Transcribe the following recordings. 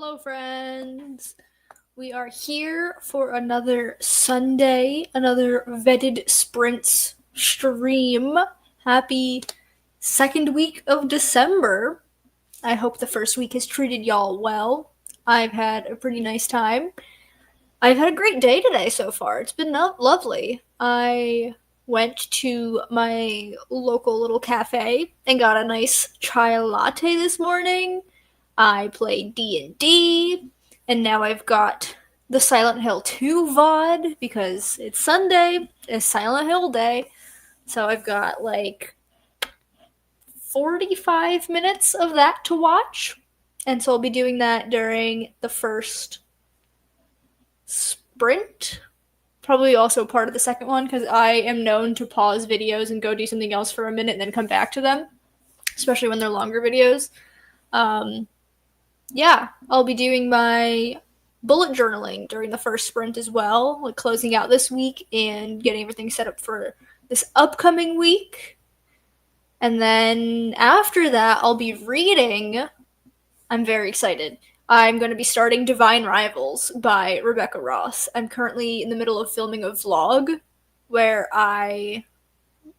Hello, friends. We are here for another Sunday, another Vetted Sprints stream. Happy second week of December. I hope the first week has treated y'all well. I've had a pretty nice time. I've had a great day today so far. It's been lovely. I went to my local little cafe and got a nice chai latte this morning. I played D&D, and now I've got the Silent Hill 2 VOD because it's Sunday, it's Silent Hill Day, so I've got like 45 minutes of that to watch, and so I'll be doing that during the first sprint, probably also part of the second one, because I am known to pause videos and go do something else for a minute and then come back to them, especially when they're longer videos. Yeah, I'll be doing my bullet journaling during the first sprint as well, like closing out this week and getting everything set up for this upcoming week. And then after that, I'll be reading. I'm very excited. I'm going to be starting Divine Rivals by Rebecca Ross. I'm currently in the middle of filming a vlog where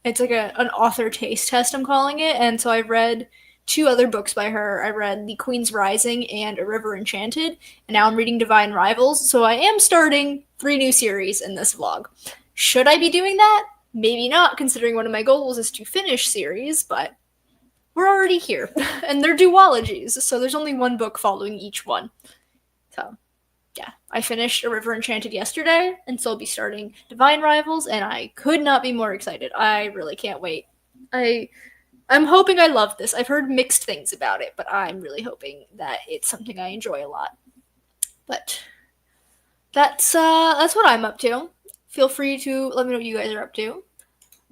it's like an author taste test, I'm calling it, and so I read two other books by her. I read The Queen's Rising and A River Enchanted, and now I'm reading Divine Rivals, so I am starting 3 new series in this vlog. Should I be doing that? Maybe not, considering one of my goals is to finish series, but we're already here. And they're duologies, so there's only one book following each one. So, yeah. I finished A River Enchanted yesterday, and so I'll be starting Divine Rivals, and I could not be more excited. I really can't wait. I'm hoping I love this. I've heard mixed things about it, but I'm really hoping that it's something I enjoy a lot. But that's what I'm up to. Feel free to let me know what you guys are up to.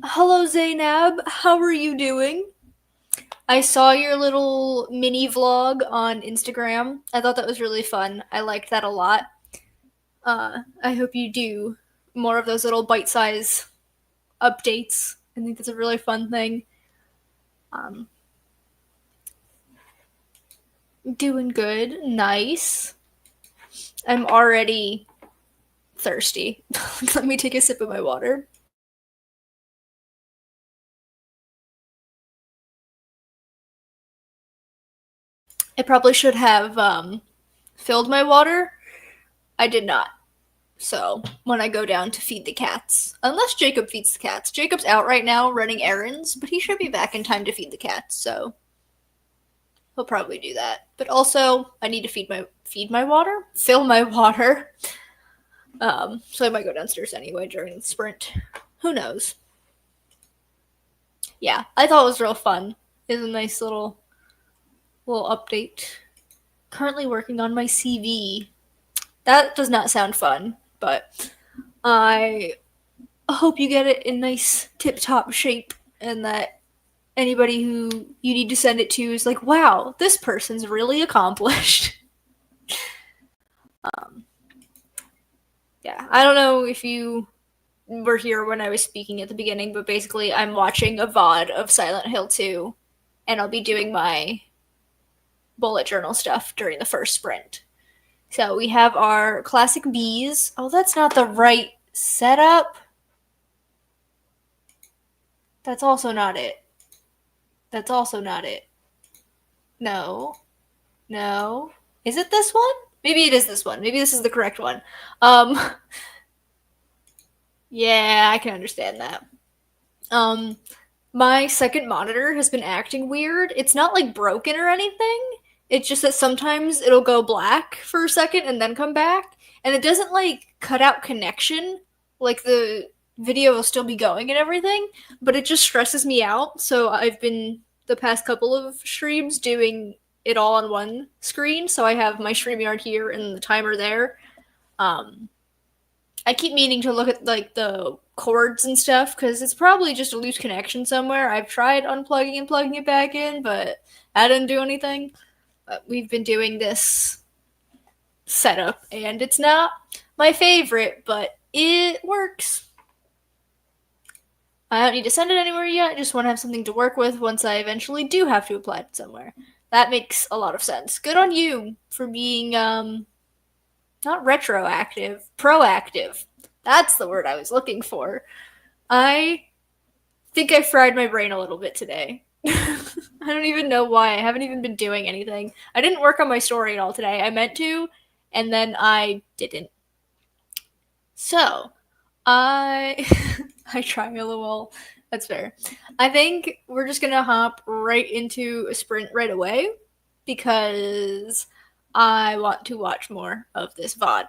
Hello, Zainab. How are you doing? I saw your little mini vlog on Instagram. I thought that was really fun. I liked that a lot. I hope you do more of those little bite-size updates. I think that's a really fun thing. Doing good. Nice. I'm already thirsty. Let me take a sip of my water. I probably should have filled my water. I did not. So, when I go down to feed the cats, unless Jacob feeds the cats. Jacob's out right now running errands, but he should be back in time to feed the cats, so he'll probably do that. But also, I need to fill my water. So I might go downstairs anyway during the sprint. Who knows? Yeah, I thought it was real fun. It's a nice little update. Currently working on my CV. That does not sound fun, but I hope you get it in nice tip-top shape and that anybody who you need to send it to is like, wow, this person's really accomplished. Yeah, I don't know if you were here when I was speaking at the beginning, but basically I'm watching a VOD of Silent Hill 2, and I'll be doing my bullet journal stuff during the first sprint. So we have our classic bees. Oh, that's not the right setup. That's also not it. That's also not it. No. No. Is it this one? Maybe it is this one. Maybe this is the correct one. Yeah, I can understand that. My second monitor has been acting weird. It's not like broken or anything. It's just that sometimes it'll go black for a second and then come back. And it doesn't like cut out connection. Like the video will still be going and everything. But it just stresses me out. So I've been the past couple of streams doing it all on one screen. So I have my StreamYard here and the timer there. I keep meaning to look at like the cords and stuff because it's probably just a loose connection somewhere. I've tried unplugging and plugging it back in, but that didn't do anything. We've been doing this setup, and it's not my favorite, but it works. I don't need to send it anywhere yet. I just want to have something to work with once I eventually do have to apply it somewhere. That makes a lot of sense. Good on you for being not retroactive, proactive. That's the word I was looking for. I think I fried my brain a little bit today. I don't even know why. I haven't even been doing anything. I didn't work on my story at all today. I meant to, and then I didn't. So, I I try lol. That's fair. I think we're just gonna hop right into a sprint right away because I want to watch more of this VOD.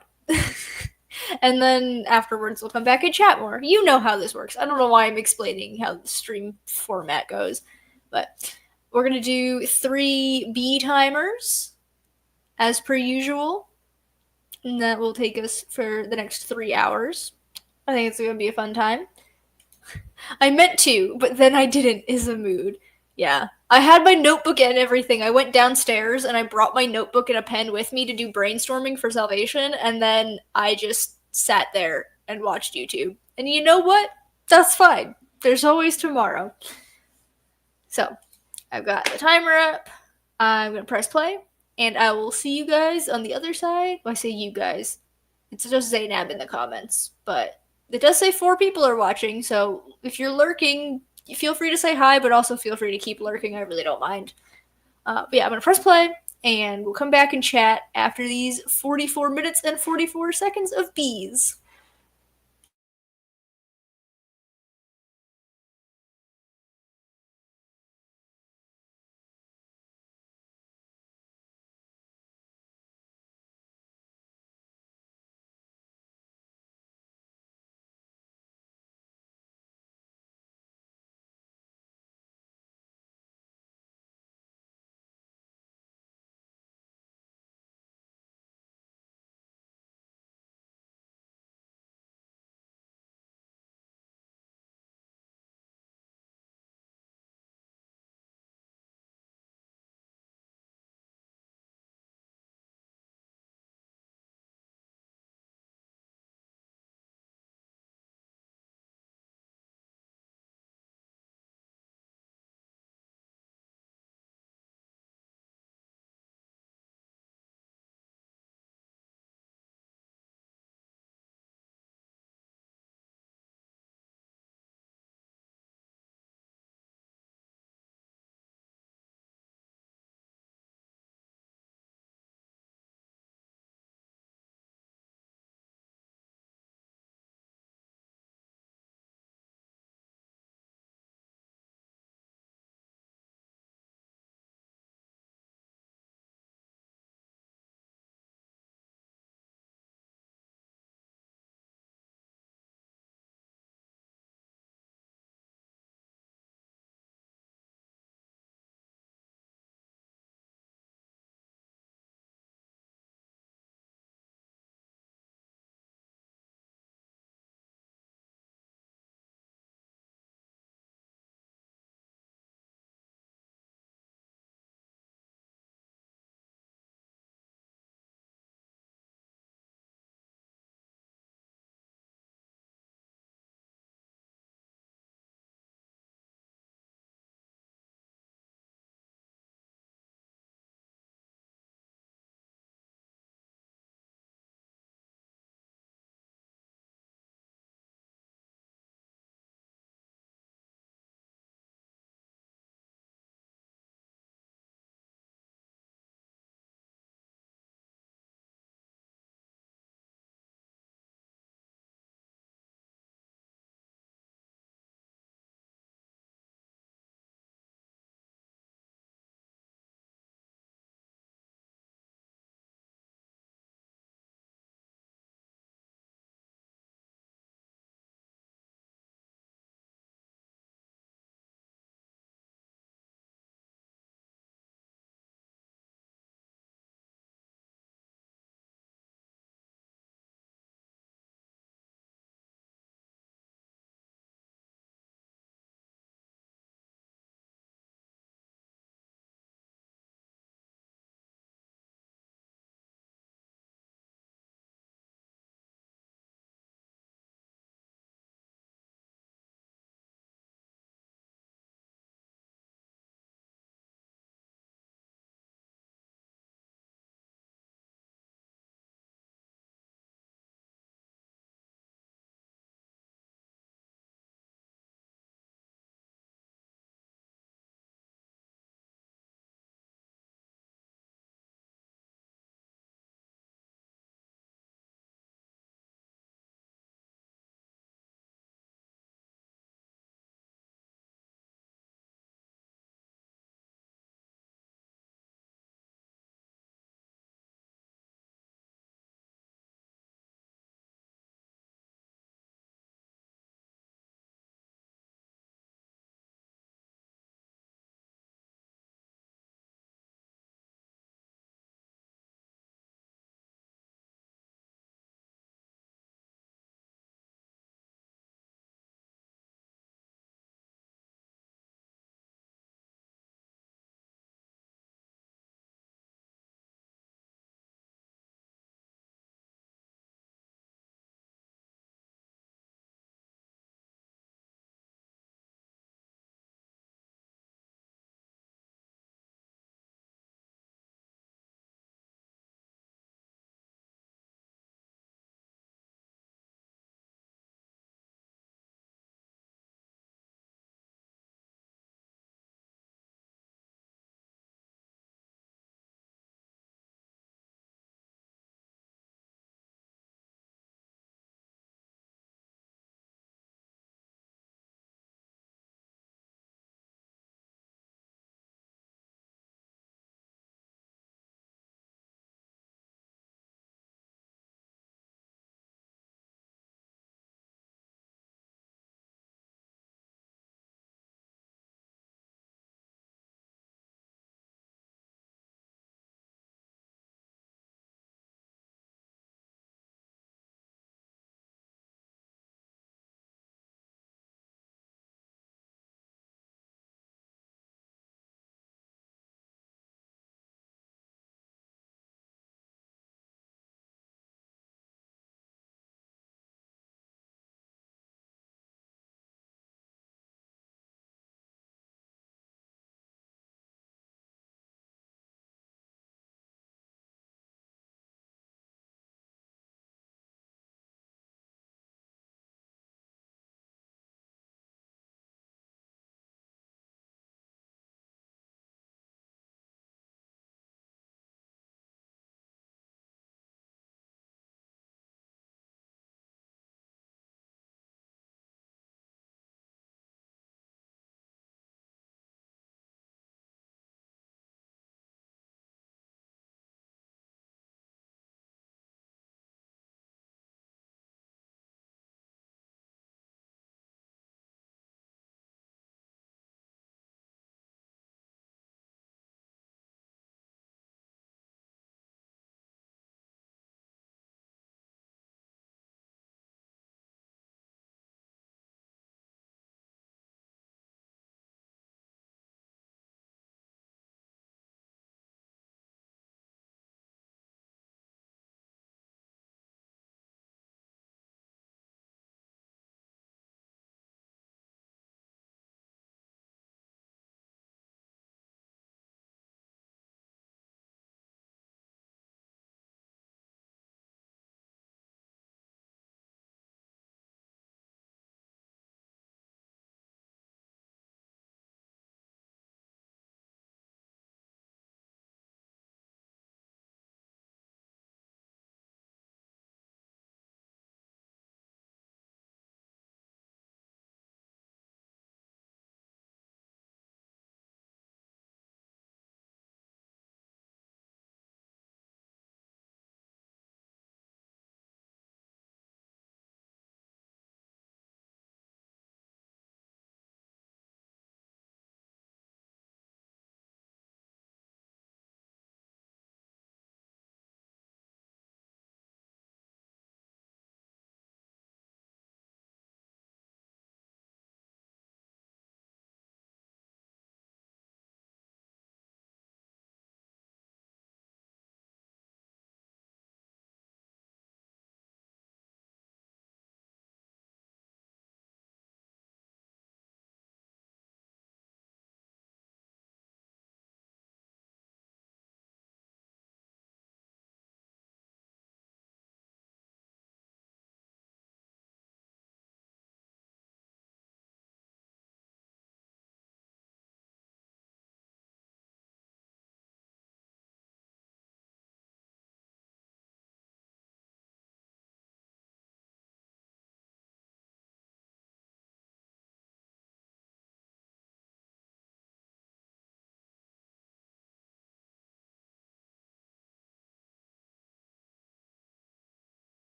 And then afterwards we'll come back and chat more. You know how this works. I don't know why I'm explaining how the stream format goes, but we're gonna do 3 B timers as per usual, and that will take us for the next 3 hours. I think it's gonna be a fun time. I meant to, but then I didn't, is a mood. Yeah. I had my notebook and everything. I went downstairs and I brought my notebook and a pen with me to do brainstorming for Salvation, and then I just sat there and watched YouTube. And you know what? That's fine. There's always tomorrow. So, I've got the timer up. I'm gonna press play, and I will see you guys on the other side. Well, I say you guys. It's just Zaynab in the comments, but it does say 4 people are watching, so if you're lurking, feel free to say hi, but also feel free to keep lurking. I really don't mind. But yeah, I'm gonna press play, and we'll come back and chat after these 44 minutes and 44 seconds of bees.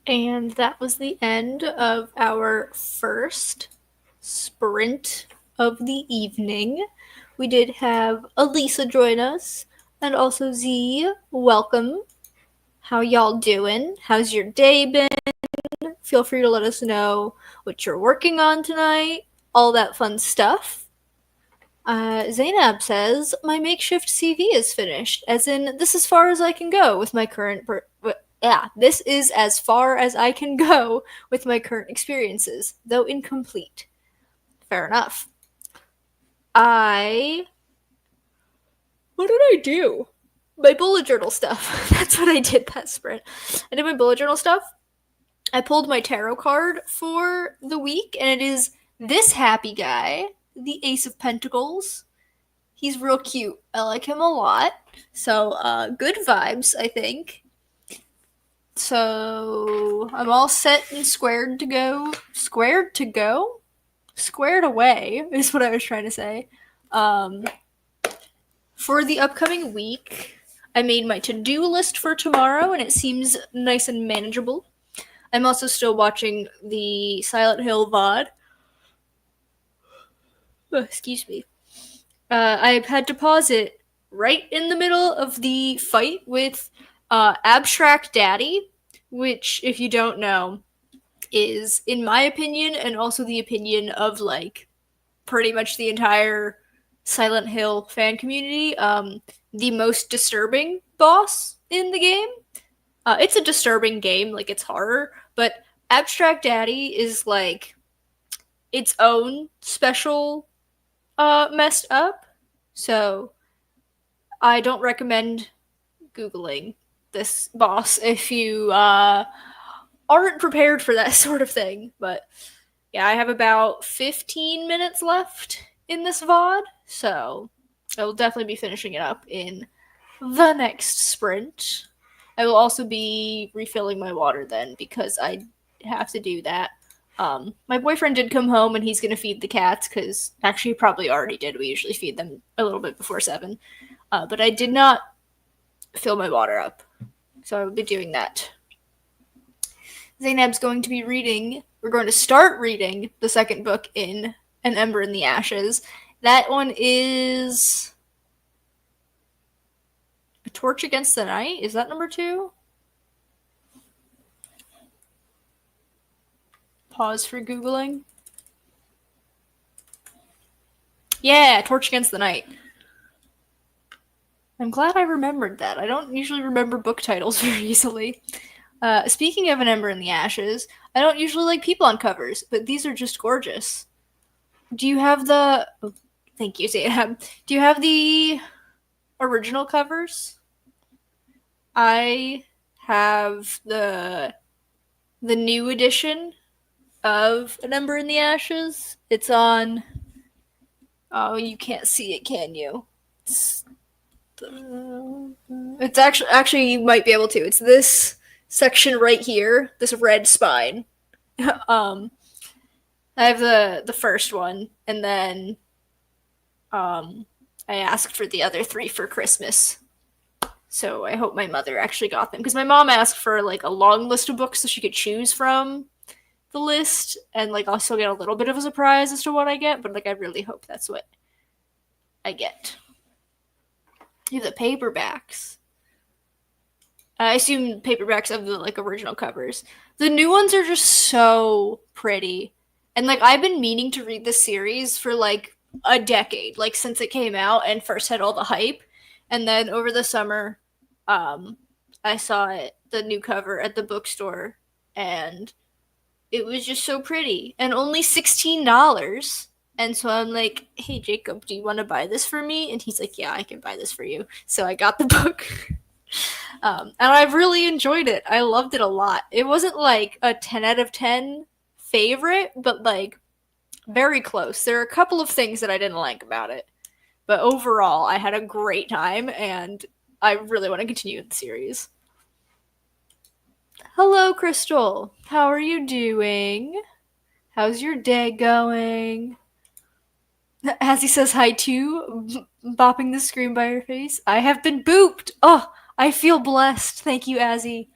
And that was the end of our first sprint of the evening. We did have Elisa join us, and also Z. Welcome. How y'all doing? How's your day been? Feel free to let us know what you're working on tonight, all that fun stuff. Zainab says, my makeshift CV is finished, as in, this is as far as I can go with my current this is as far as I can go with my current experiences, though incomplete. Fair enough. What did I do? My bullet journal stuff. That's what I did that sprint. I did my bullet journal stuff. I pulled my tarot card for the week, and it is this happy guy, the Ace of Pentacles. He's real cute. I like him a lot. So, good vibes, I think. So, I'm all set and squared to go. Squared to go? Squared away is what I was trying to say. For the upcoming week, I made my to-do list for tomorrow, and it seems nice and manageable. I'm also still watching the Silent Hill VOD. Oh, excuse me. I've had to pause it right in the middle of the fight with Abstract Daddy, which, if you don't know, is, in my opinion, and also the opinion of, like, pretty much the entire Silent Hill fan community, the most disturbing boss in the game. It's a disturbing game, like, it's horror, but Abstract Daddy is, like, its own special messed up, so I don't recommend Googling this boss if you aren't prepared for that sort of thing. But yeah, I have about 15 minutes left in this VOD, so I will definitely be finishing it up in the next sprint. I will also be refilling my water then, because I have to do that. My boyfriend did come home, and he's going to feed the cats, because actually he probably already did. We usually feed them a little bit before 7. But I did not fill my water up, so I will be doing that. Zainab's going to be reading, we're going to start reading the second book in An Ember in the Ashes. That one is A Torch Against the Night. Is that number 2? Pause for Googling. Yeah, Torch Against the Night. I'm glad I remembered that. I don't usually remember book titles very easily. Speaking of An Ember in the Ashes, I don't usually like people on covers, but these are just gorgeous. Do you have the... Oh, thank you, Zainab. Do you have the original covers? I have the new edition of An Ember in the Ashes. It's on... Oh, you can't see it, can you? It's actually you might be able to. It's this section right here, this red spine. I have the first one, and then I asked for the other 3 for Christmas. So I hope my mother actually got them, because my mom asked for, like, a long list of books so she could choose from the list, and, like, I'll still get a little bit of a surprise as to what I get, but, like, I really hope that's what I get. You have the paperbacks. I assume paperbacks of the, like, original covers. The new ones are just so pretty. And, like, I've been meaning to read this series for, like, a decade, like, since it came out and first had all the hype. And then over the summer, I saw it, the new cover at the bookstore, and it was just so pretty. And only $16. And so I'm like, hey, Jacob, do you want to buy this for me? And he's like, yeah, I can buy this for you. So I got the book. And I've really enjoyed it. I loved it a lot. It wasn't like a 10 out of 10 favorite, but, like, very close. There are a couple of things that I didn't like about it. But overall, I had a great time, and I really want to continue the series. Hello, Crystal. How are you doing? How's your day going? As he says hi too, bopping the screen by her face. I have been booped. Oh, I feel blessed. Thank you, Azzy.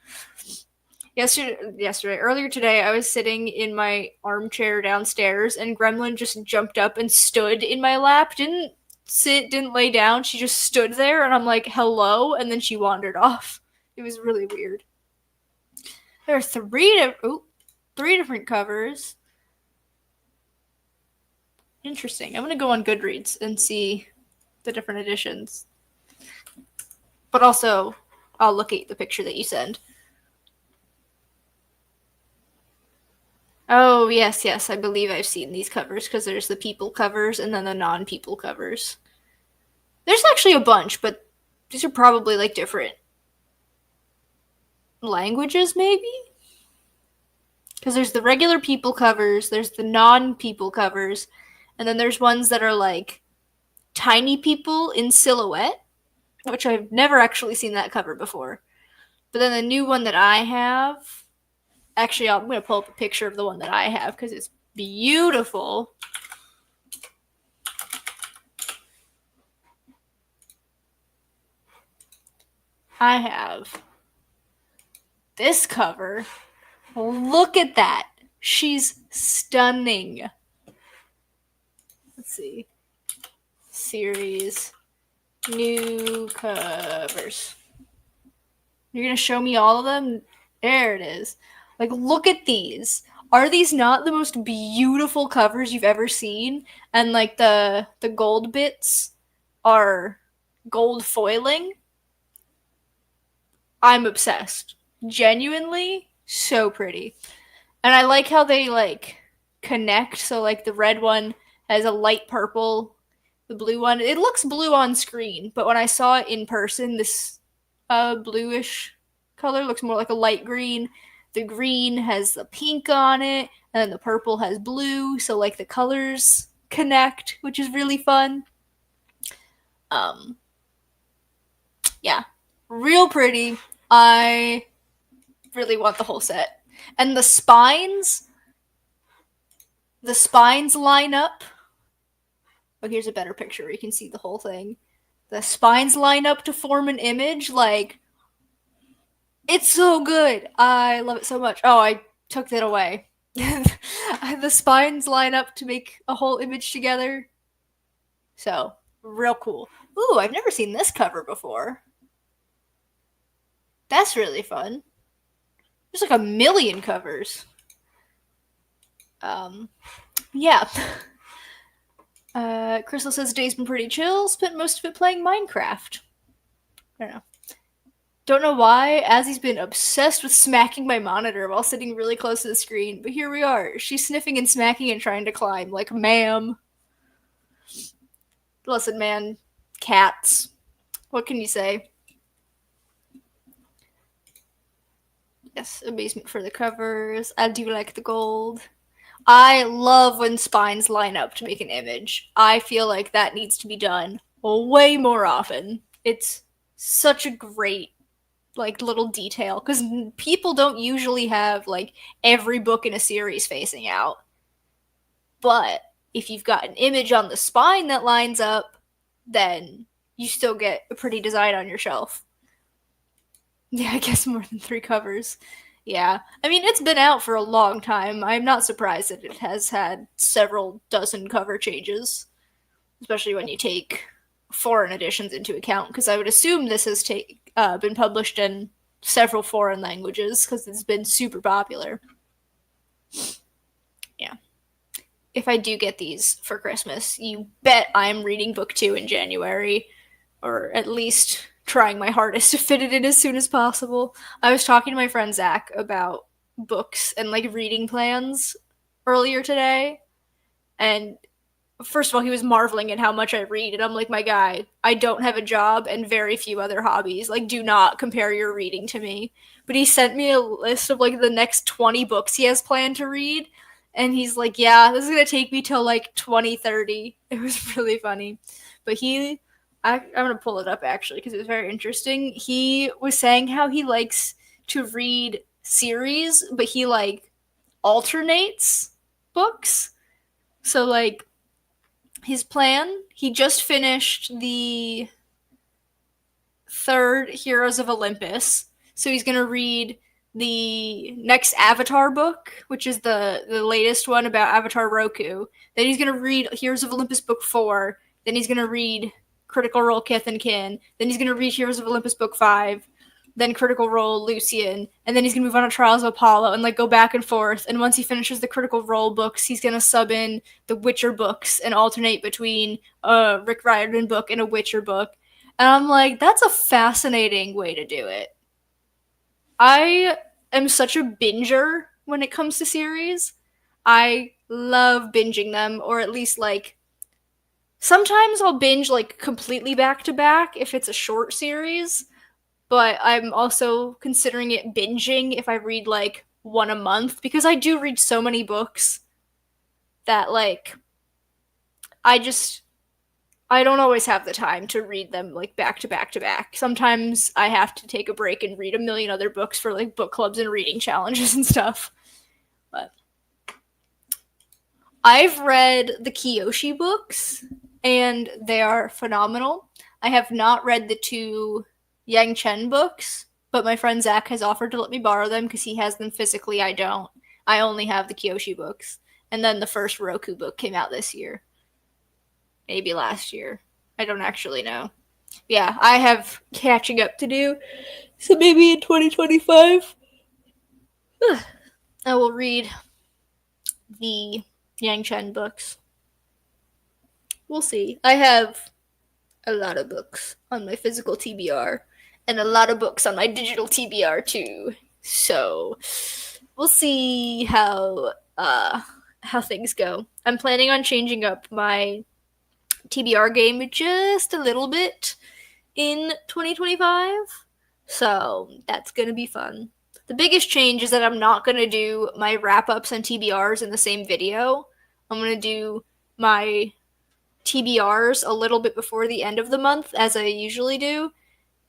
Earlier today, I was sitting in my armchair downstairs, and Gremlin just jumped up and stood in my lap. Didn't sit, didn't lay down. She just stood there, and I'm like, hello, and then she wandered off. It was really weird. There are three different covers. Interesting. I'm going to go on Goodreads and see the different editions. But also, I'll look at the picture that you send. Oh, yes, I believe I've seen these covers, because there's the people covers and then the non-people covers. There's actually a bunch, but these are probably, like, different languages, maybe? Because there's the regular people covers, there's the non-people covers, and then there's ones that are, like, tiny people in silhouette, which I've never actually seen that cover before. But then the new one that I have... Actually, I'm going to pull up a picture of the one that I have, because it's beautiful. I have this cover. Look at that. She's stunning. Let's see. Series. New covers. You're going to show me all of them? There it is. Like, look at these. Are these not the most beautiful covers you've ever seen? And, like, the gold bits are gold foiling. I'm obsessed. Genuinely, so pretty. And I like how they, like, connect. So, like, the red one has a light purple. The blue one, it looks blue on screen, but when I saw it in person, this bluish color looks more like a light green. The green has the pink on it, and then the purple has blue, so like the colors connect, which is really fun. Yeah, real pretty. I really want the whole set. And the spines line up. Oh, here's a better picture where you can see the whole thing. The spines line up to form an image, like, it's so good. I love it so much. Oh, I took that away. The spines line up to make a whole image together. So, real cool. Ooh, I've never seen this cover before. That's really fun. There's like a million covers. Yeah. Crystal says day's been pretty chill. Spent most of it playing Minecraft. I don't know. Don't know why. Azzy's been obsessed with smacking my monitor while sitting really close to the screen, but here we are. She's sniffing and smacking and trying to climb. Like, ma'am. Listen, man. Cats. What can you say? Yes, amazement for the covers. I do like the gold. I love when spines line up to make an image. I feel like that needs to be done way more often. It's such a great, like, little detail, because people don't usually have, like, every book in a series facing out. But if you've got an image on the spine that lines up, then you still get a pretty design on your shelf. Yeah, I guess more than 3 covers. Yeah. I mean, it's been out for a long time. I'm not surprised that it has had several dozen cover changes, especially when you take foreign editions into account, because I would assume this has been published in several foreign languages, because it's been super popular. Yeah. If I do get these for Christmas, you bet I'm reading book 2 in January, or at least trying my hardest to fit it in as soon as possible. I was talking to my friend Zach about books and, like, reading plans earlier today, and first of all, he was marveling at how much I read, and I'm like, my guy, I don't have a job and very few other hobbies. Like, do not compare your reading to me. But he sent me a list of, like, the next 20 books he has planned to read, and he's like, yeah, this is gonna take me till, like, 2030. It was really funny. But I'm gonna pull it up, actually, because it was very interesting. He was saying how he likes to read series, but he, like, alternates books. So, like, his plan, he just finished the 3rd Heroes of Olympus, so he's going to read the next Avatar book, which is the latest one about Avatar Roku. Then he's going to read Heroes of Olympus book 4. Then he's going to read Critical Role Kith and Kin. Then he's going to read Heroes of Olympus book 5. Then Critical Role Lucian. And then he's going to move on to Trials of Apollo and like go back and forth. And once he finishes the Critical Role books, he's going to sub in the Witcher books and alternate between a Rick Riordan book and a Witcher book. And I'm like, that's a fascinating way to do it. I am such a binger when it comes to series. I love binging them, or at least like sometimes I'll binge like completely back to back if it's a short series, but I'm also considering it binging if I read like one a month, because I do read so many books that like I don't always have the time to read them like back to back to back. Sometimes I have to take a break and read a million other books for like book clubs and reading challenges and stuff. But I've read the Kyoshi books and they are phenomenal. I have not read the 2 Yang Chen books, but my friend Zach has offered to let me borrow them because he has them physically. I don't. I only have the Kyoshi books. And then the first Roku book came out this year. Maybe last year. I don't actually know. Yeah, I have catching up to do. So maybe in 2025, I will read the Yang Chen books. We'll see. I have a lot of books on my physical TBR and a lot of books on my digital TBR too. So we'll see how things go. I'm planning on changing up my TBR game just a little bit in 2025, so that's gonna be fun. The biggest change is that I'm not gonna do my wrap-ups and TBRs in the same video. I'm gonna do my TBRs a little bit before the end of the month, as I usually do,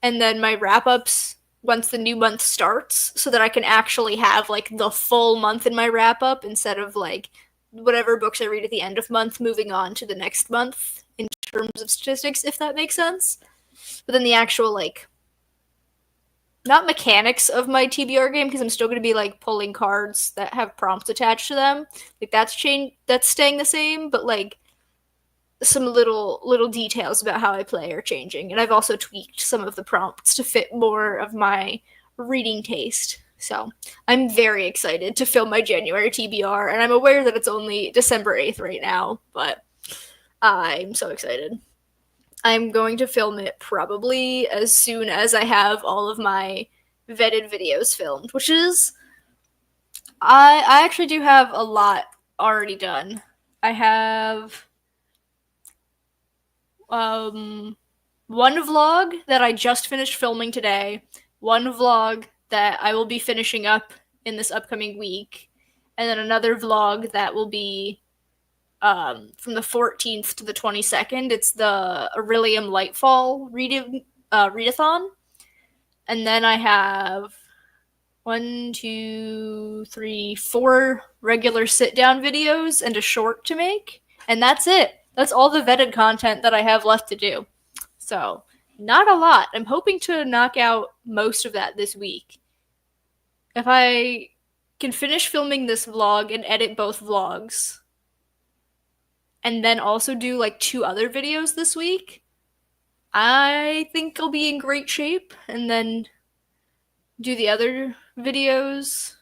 and then my wrap-ups once the new month starts, so that I can actually have like the full month in my wrap-up instead of like whatever books I read at the end of month moving on to the next month in terms of statistics, if that makes sense. But then the actual, like, not mechanics of my TBR game, because I'm still going to be, like, pulling cards that have prompts attached to them. Like, that's staying the same, but, like, some little details about how I play are changing. And I've also tweaked some of the prompts to fit more of my reading taste. So I'm very excited to film my January TBR, and I'm aware that it's only December 8th right now, but I'm so excited. I'm going to film it probably as soon as I have all of my vetted videos filmed, which is, I actually do have a lot already done. I have one vlog that I just finished filming today, one vlog that I will be finishing up in this upcoming week, and then another vlog that will be from the 14th to the 22nd. It's the Aurelium Lightfall readathon. And then I have 4 regular sit-down videos and a short to make. And that's it. That's all the vetted content that I have left to do. So, not a lot. I'm hoping to knock out most of that this week. If I can finish filming this vlog and edit both vlogs, and then also do like 2 other videos this week, I think I'll be in great shape, and then do the other videos.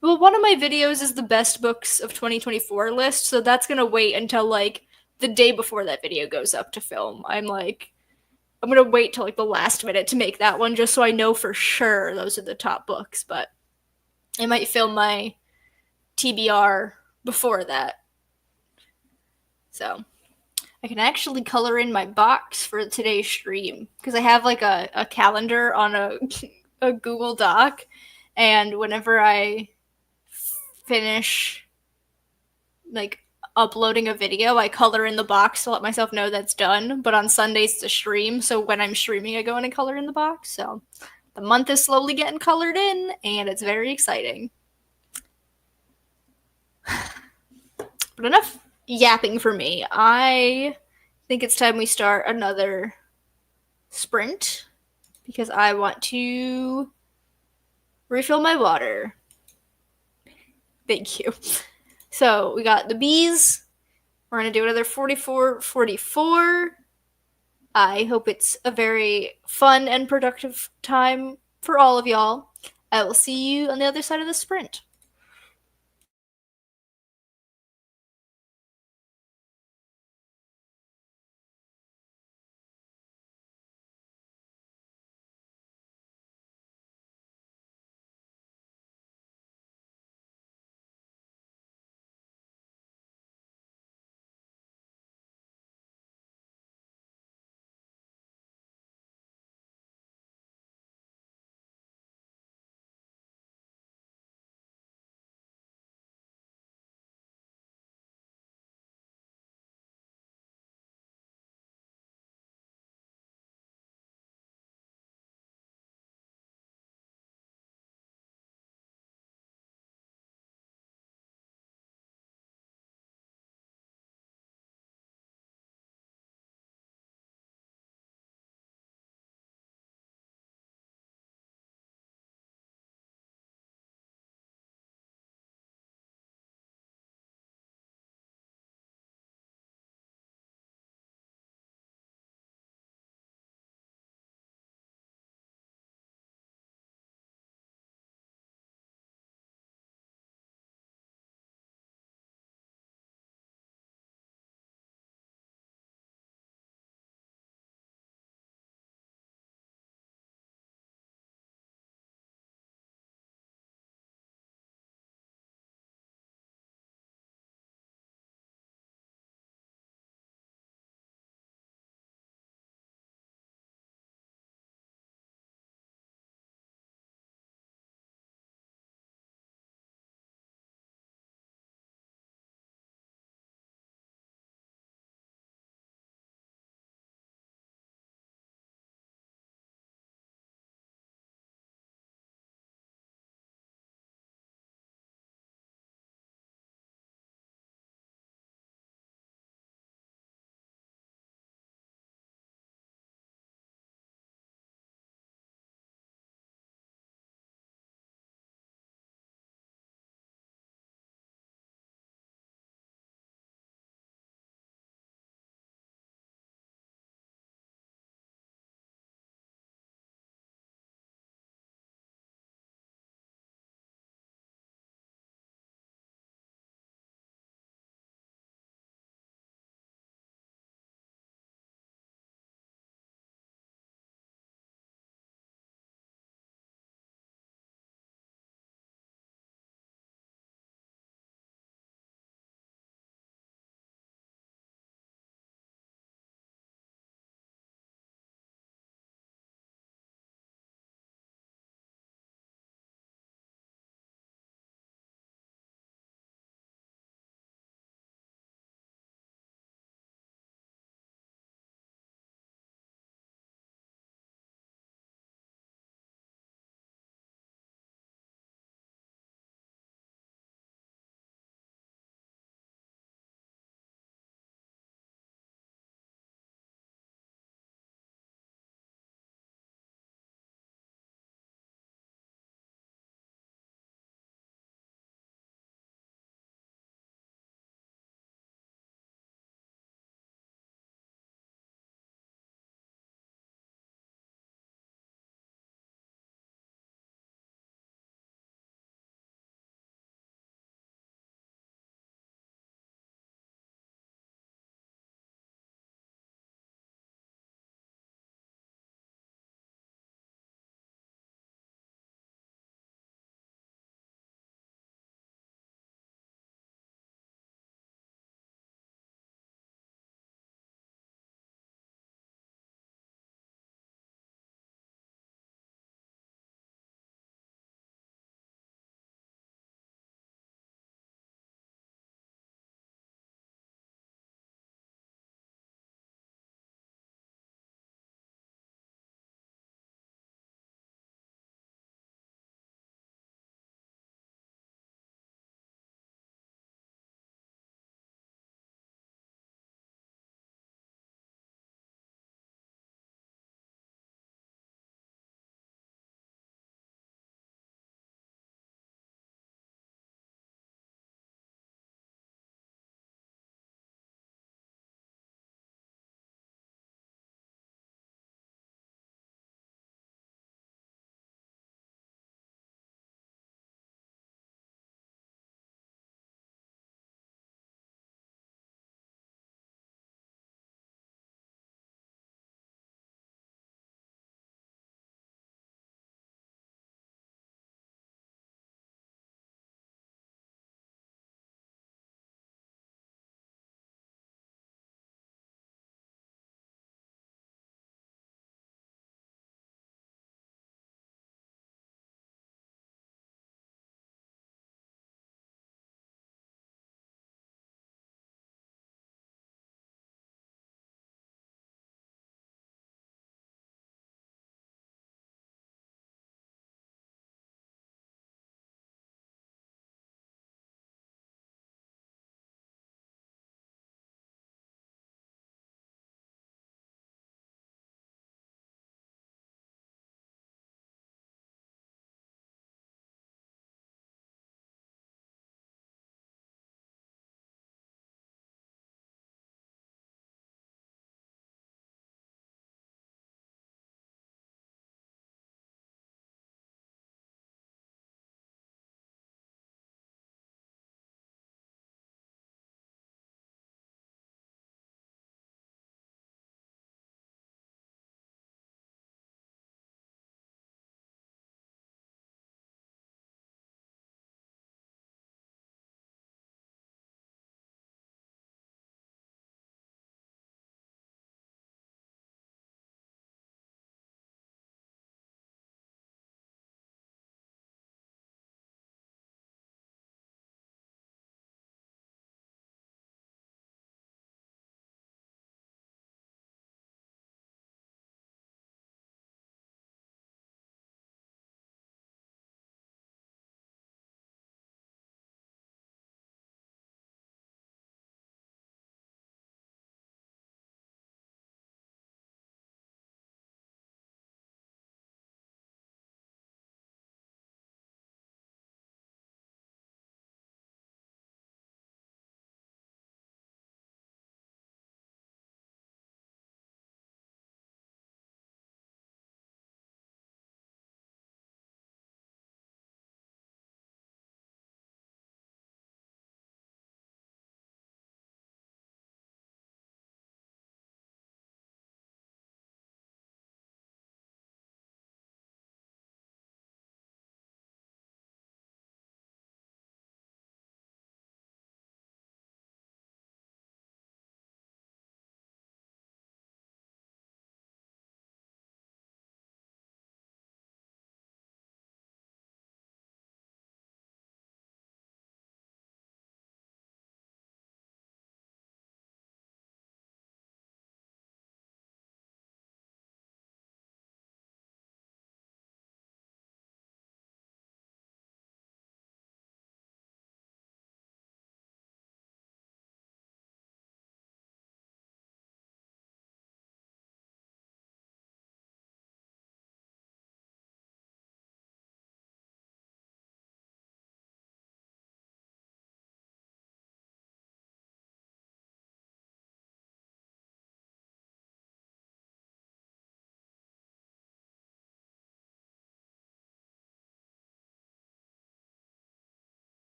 Well, one of my videos is the best books of 2024 list, so that's gonna wait until like the day before that video goes up to film. I'm gonna wait till like the last minute to make that one, just so I know for sure those are the top books, but I might film my TBR before that. So I can actually color in my box for today's stream, because I have like a calendar on a Google Doc, and whenever I finish like uploading a video, I color in the box to let myself know that's done. But on Sundays to stream, so when I'm streaming I go in and color in the box. So the month is slowly getting colored in, and it's very exciting. But enough yapping for me. I think it's time we start another sprint, because I want to refill my water. Thank you. So we got the bees. We're going to do another 44, 44. I hope it's a very fun and productive time for all of y'all. I will see you on the other side of the sprint.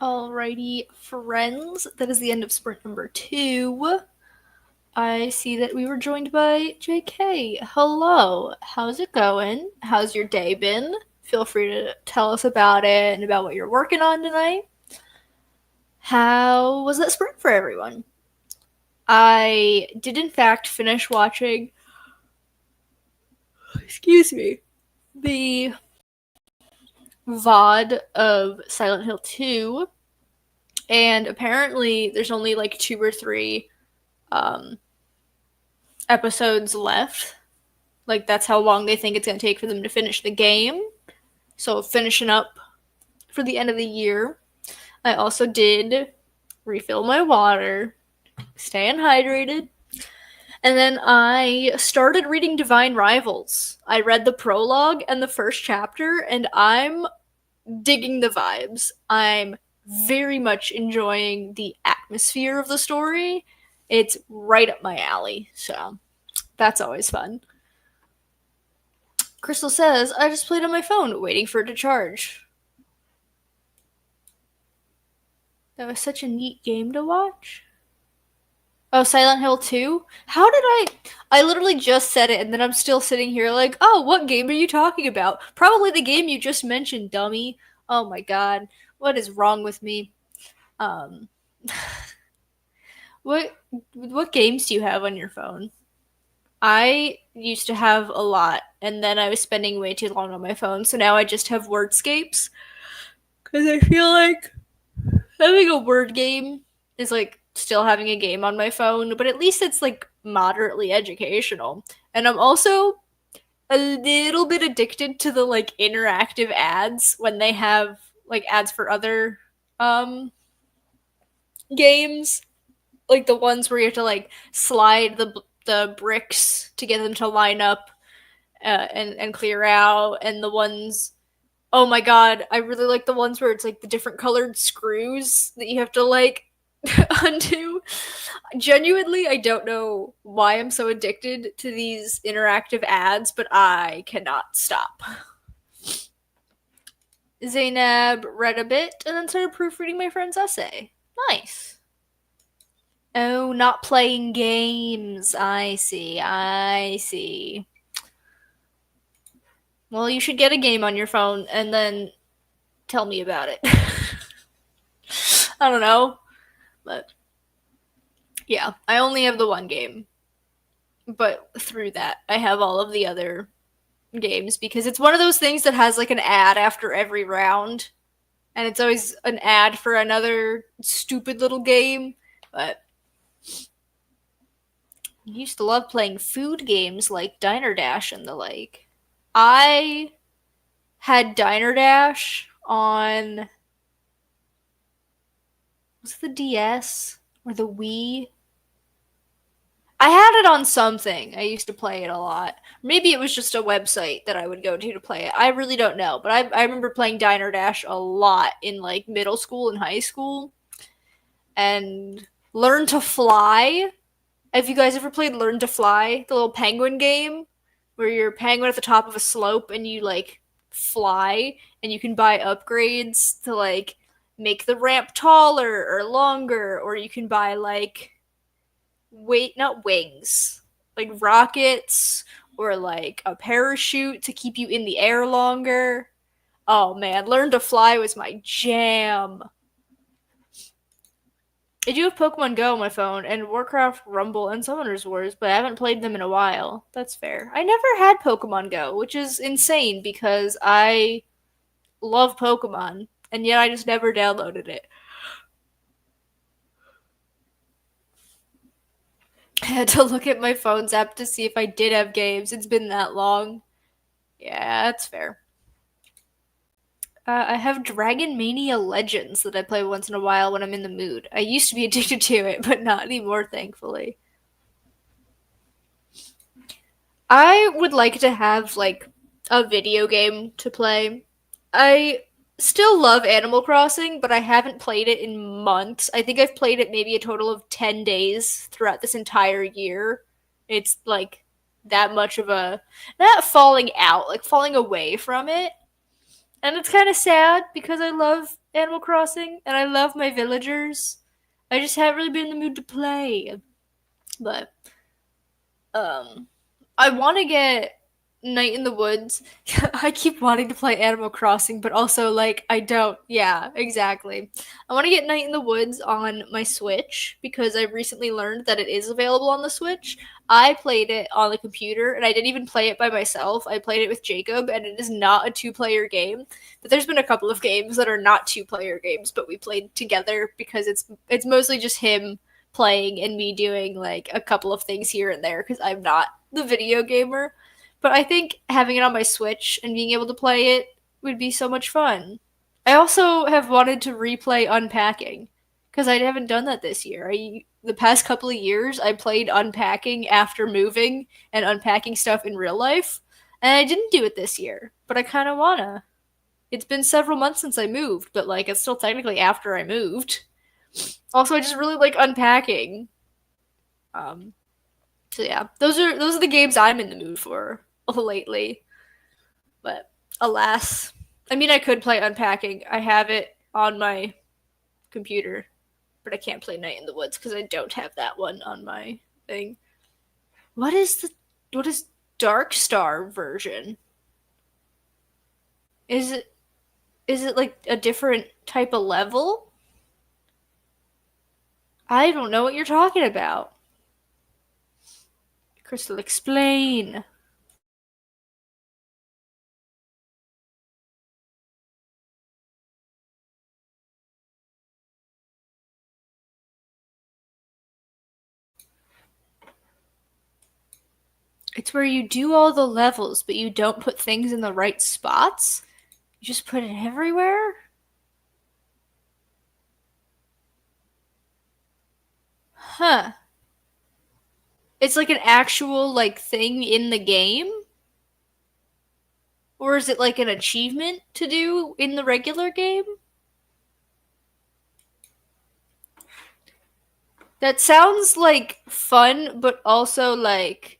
Alrighty, friends, that is the end of sprint number 2. I see that we were joined by JK. Hello, how's it going? How's your day been? Feel free to tell us about it and about what you're working on tonight. How was that sprint for everyone? I did in fact finish watching, the VOD of Silent Hill 2, and apparently there's only like 2 or 3 episodes left. Like, that's how long they think it's going to take for them to finish the game. So, finishing up for the end of the year. I also did refill my water, staying hydrated. And then I started reading Divine Rivals. I read the prologue and the first chapter, and I'm digging the vibes. I'm very much enjoying the atmosphere of the story. It's right up my alley, so that's always fun. Crystal says, I just played on my phone, waiting for it to charge. That was such a neat game to watch. Oh, Silent Hill 2? How did I literally just said it, and then I'm still sitting here like, oh, what game are you talking about? Probably the game you just mentioned, dummy. Oh my god. What is wrong with me? What games do you have on your phone? I used to have a lot, and then I was spending way too long on my phone, so now I just have wordscapes. Because I feel like having a word game is like still having a game on my phone, but at least it's like moderately educational. And I'm also a little bit addicted to the like interactive ads when they have like ads for other games, like the ones where you have to like slide the bricks to get them to line up and clear out, and the ones, oh my god, I really like the ones where it's like the different colored screws that you have to like undo. Genuinely, I don't know why I'm so addicted to these interactive ads, but I cannot stop. Zainab read a bit and then started proofreading my friend's essay. Nice. Oh, not playing games. I see. Well, you should get a game on your phone and then tell me about it. I don't know. But yeah, I only have the one game. But through that, I have all of the other games because it's one of those things that has like an ad after every round. And it's always an ad for another stupid little game. But I used to love playing food games like Diner Dash and the like. I had Diner Dash on, was it the DS or the Wii? I had it on something. I used to play it a lot. Maybe it was just a website that I would go to play it. I really don't know. But I remember playing Diner Dash a lot in like middle school and high school. And Learn to Fly. Have you guys ever played Learn to Fly? The little penguin game where you're a penguin at the top of a slope and you like fly, and you can buy upgrades to like make the ramp taller or longer, or you can buy like not wings, like rockets or like a parachute to keep you in the air longer. Oh man, Learn to Fly was my jam. I do have Pokemon Go on my phone and Warcraft, Rumble, and Summoners Wars, but I haven't played them in a while. That's fair. I never had Pokemon Go, which is insane because I love Pokemon, and yet I just never downloaded it. I had to look at my phone's app to see if I did have games. It's been that long. Yeah, that's fair. I have Dragon Mania Legends that I play once in a while when I'm in the mood. I used to be addicted to it, but not anymore, thankfully. I would like to have, like, a video game to play. I still love Animal Crossing, but I haven't played it in months. I think I've played it maybe a total of 10 days throughout this entire year. It's, like, that much of a, not falling out, like, falling away from it. And it's kind of sad because I love Animal Crossing, and I love my villagers. I just haven't really been in the mood to play. But I want to get Night in the Woods. I keep wanting to play Animal Crossing, but also like I don't. Yeah, exactly. I want to get Night in the Woods on my Switch because I recently learned that it is available on the Switch. I played it on the computer and I didn't even play it by myself. I played it with Jacob and it is not a two-player game. But there's been a couple of games that are not two-player games, but we played together because it's mostly just him playing and me doing like a couple of things here and there because I'm not the video gamer. But I think having it on my Switch and being able to play it would be so much fun. I also have wanted to replay Unpacking because I haven't done that this year. The past couple of years I played Unpacking after moving and unpacking stuff in real life, and I didn't do it this year, but I kind of wanna. It's been several months since I moved, but like it's still technically after I moved. Also, I just really like unpacking. Um, so yeah, those are the games I'm in the mood for lately. But alas, I mean, I could play Unpacking. I have it on my computer, but I can't play Night in the Woods because I don't have that one on my thing. What is the what is Dark Star version? Is it like a different type of level? I don't know what you're talking about. Crystal, explain. It's where you do all the levels, but you don't put things in the right spots. You just put it everywhere? Huh. It's like an actual like thing in the game? Or is it like an achievement to do in the regular game? That sounds like fun, but also like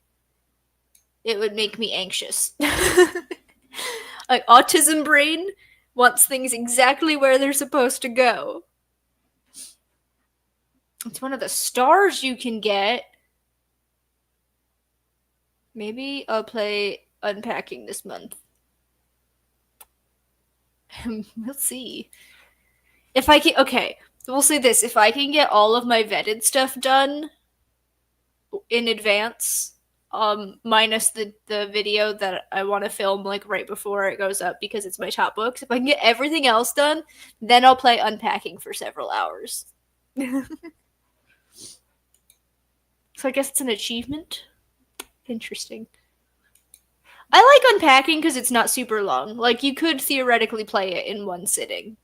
it would make me anxious. Like autism brain wants things exactly where they're supposed to go. It's one of the stars you can get. Maybe I'll play Unpacking this month. We'll see. If I can, okay, we'll say this: if I can get all of my vetted stuff done in advance, minus the video that I want to film like right before it goes up because it's my top books. If I can get everything else done, then I'll play Unpacking for several hours. So I guess it's an achievement. Interesting. I like Unpacking because it's not super long. Like you could theoretically play it in one sitting,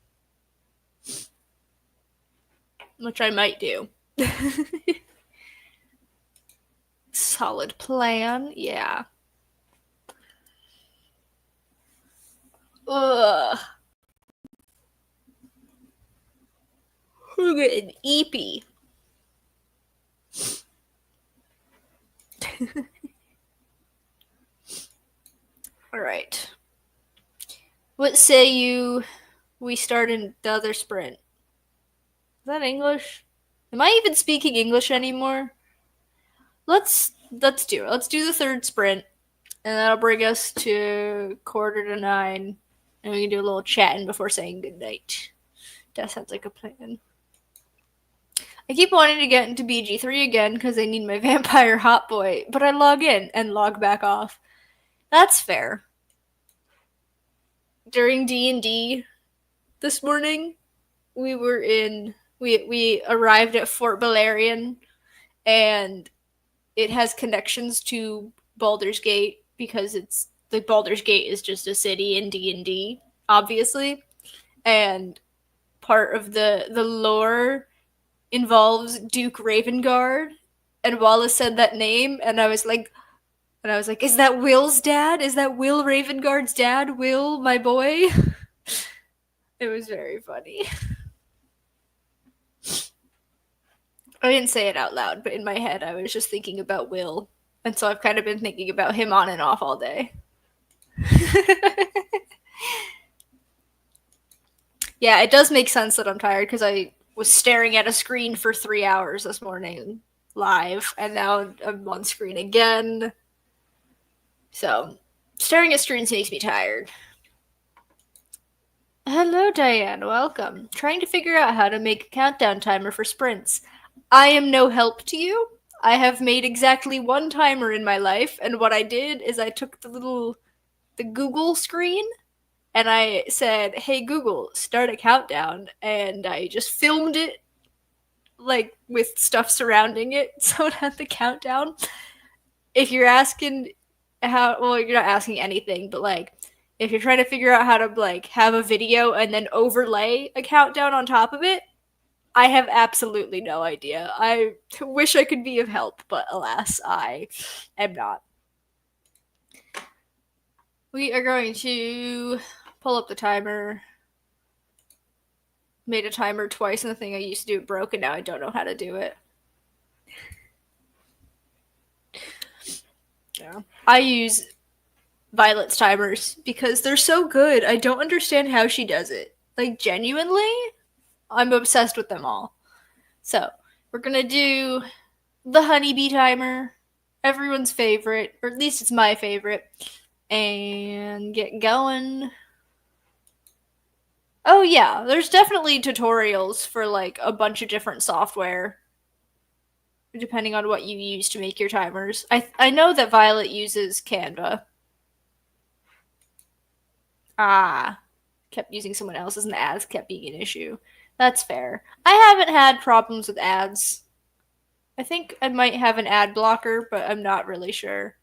which I might do. Solid plan, yeah. Ugh. We're getting eepy. All right. What say you? We start in the other sprint. Is that English? Am I even speaking English anymore? Let's do it. Let's do the third sprint, and that'll bring us to 8:45, and we can do a little chatting before saying goodnight. That sounds like a plan. I keep wanting to get into BG3 again because I need my vampire hot boy, but I log in and log back off. That's fair. During D&D this morning, we arrived at Fort Balerion, and it has connections to Baldur's Gate because it's the Baldur's Gate is just a city in D&D, obviously, and part of the lore involves Duke Ravengard, and Wallace said that name, and I was like, is that Will's dad? Is that Will Ravengard's dad? Will, my boy? It was very funny. I didn't say it out loud, but in my head, I was just thinking about Will. And so I've kind of been thinking about him on and off all day. Yeah, it does make sense that I'm tired because I was staring at a screen for 3 hours this morning live, and now I'm on screen again. So, staring at screens makes me tired. Hello, Diane. Welcome. Trying to figure out how to make a countdown timer for sprints. I am no help to you. I have made exactly one timer in my life, and what I did is I took the Google screen and I said, "Hey Google, start a countdown," and I just filmed it like with stuff surrounding it, so it had the countdown. If you're asking how, well, you're not asking anything, but like if you're trying to figure out how to like have a video and then overlay a countdown on top of it, I have absolutely no idea. I wish I could be of help, but alas, I am not. We are going to pull up the timer. Made a timer twice, and the thing I used to do it broke, and now I don't know how to do it. Yeah. I use Violet's timers because they're so good. I don't understand how she does it. Like, genuinely, I'm obsessed with them all. So, we're gonna do the honeybee timer, everyone's favorite, or at least it's my favorite, and get going. Oh, yeah, there's definitely tutorials for like a bunch of different software depending on what you use to make your timers. I know that Violet uses Canva. Ah, kept using someone else's and the ads kept being an issue. That's fair. I haven't had problems with ads. I think I might have an ad blocker, but I'm not really sure.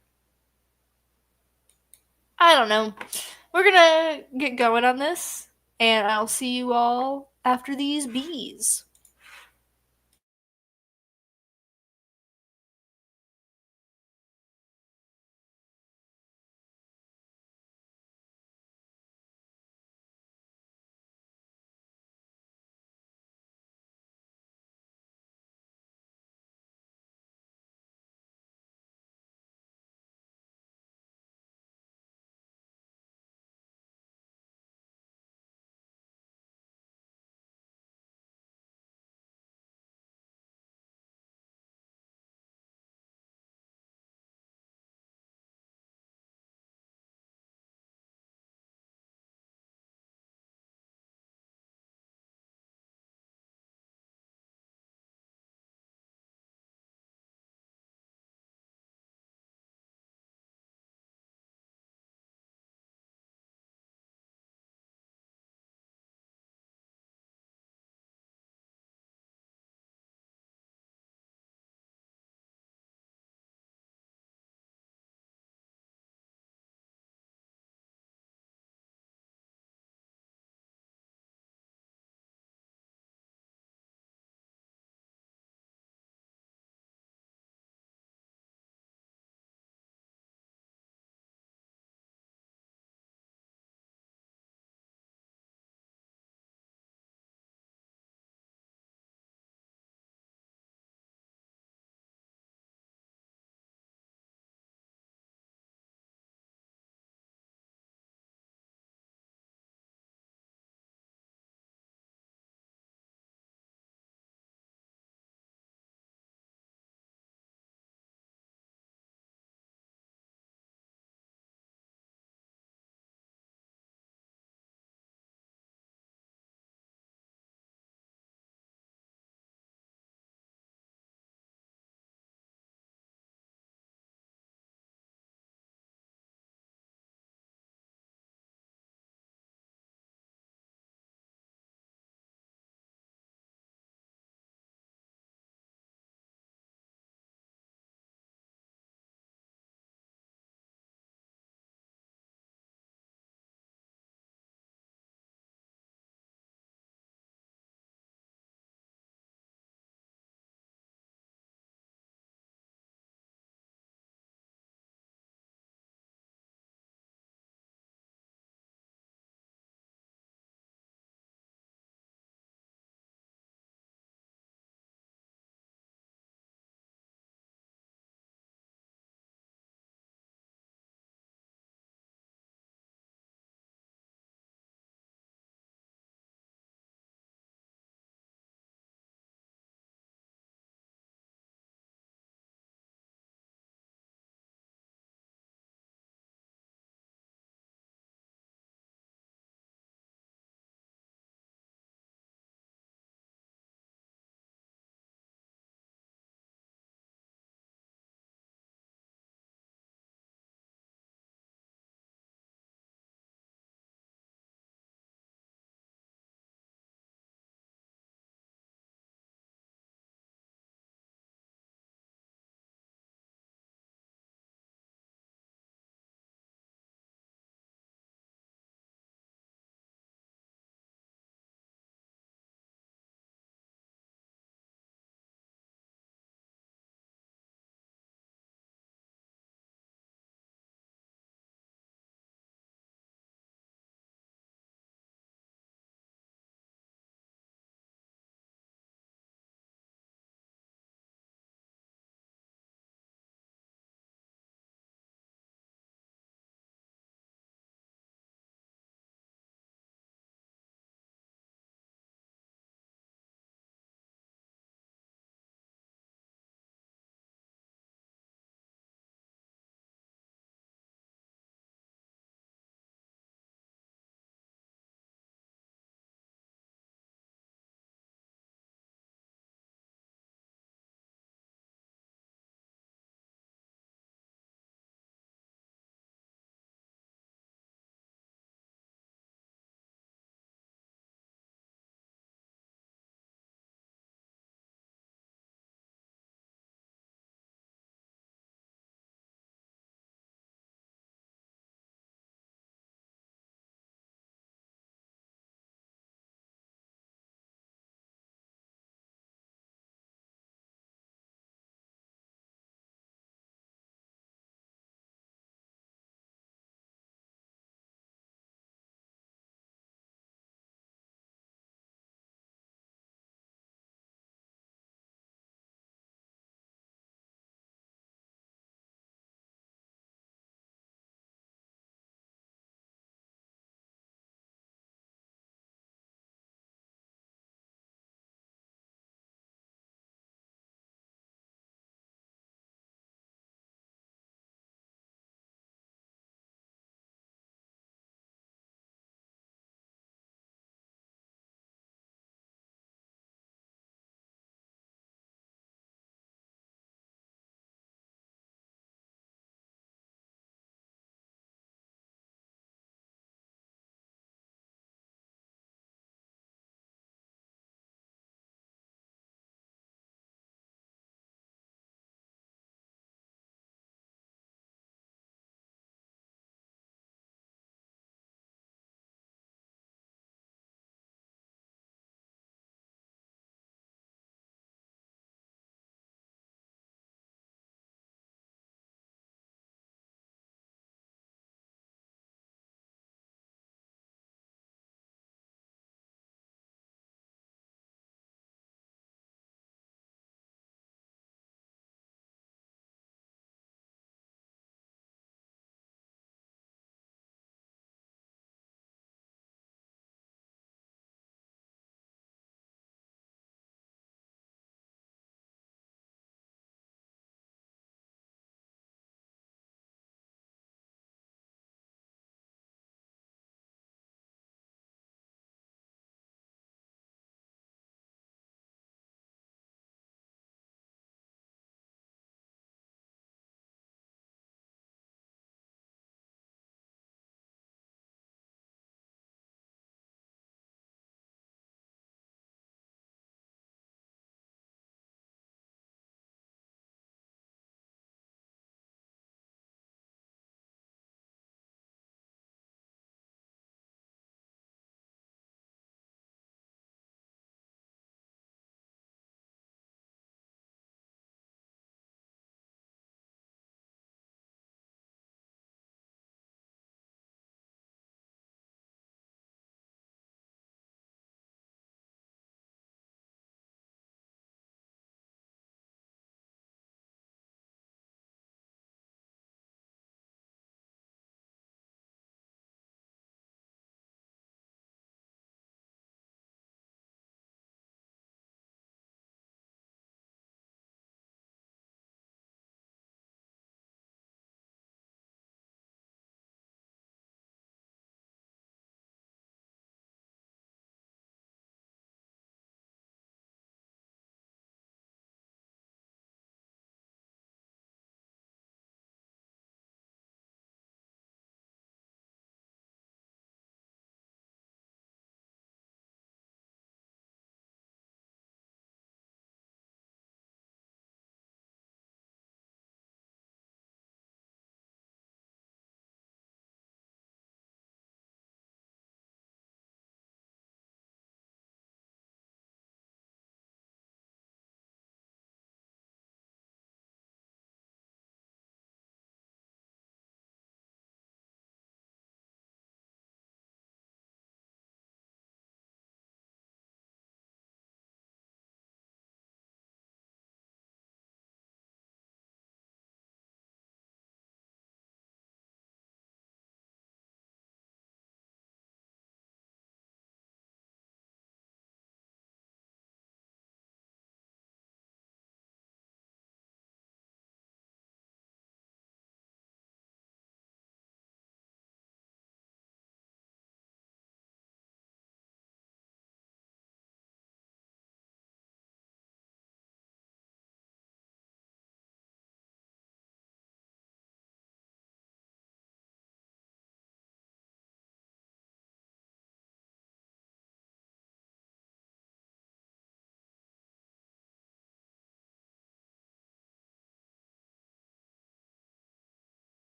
I don't know. We're gonna get going on this, and I'll see you all after these bees.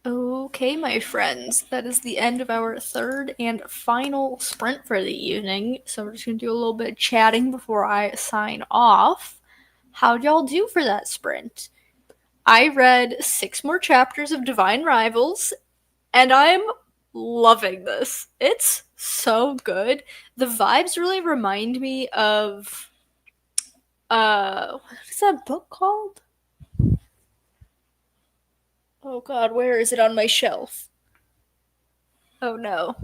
Okay, my friends, that is the end of our third and final sprint for the evening. So we're just going to do a little bit of chatting before I sign off. How'd y'all do for that sprint? I read 6 more chapters of Divine Rivals, and I'm loving this. It's so good. The vibes really remind me of what is that book called? Oh god, where is it on my shelf? Oh no.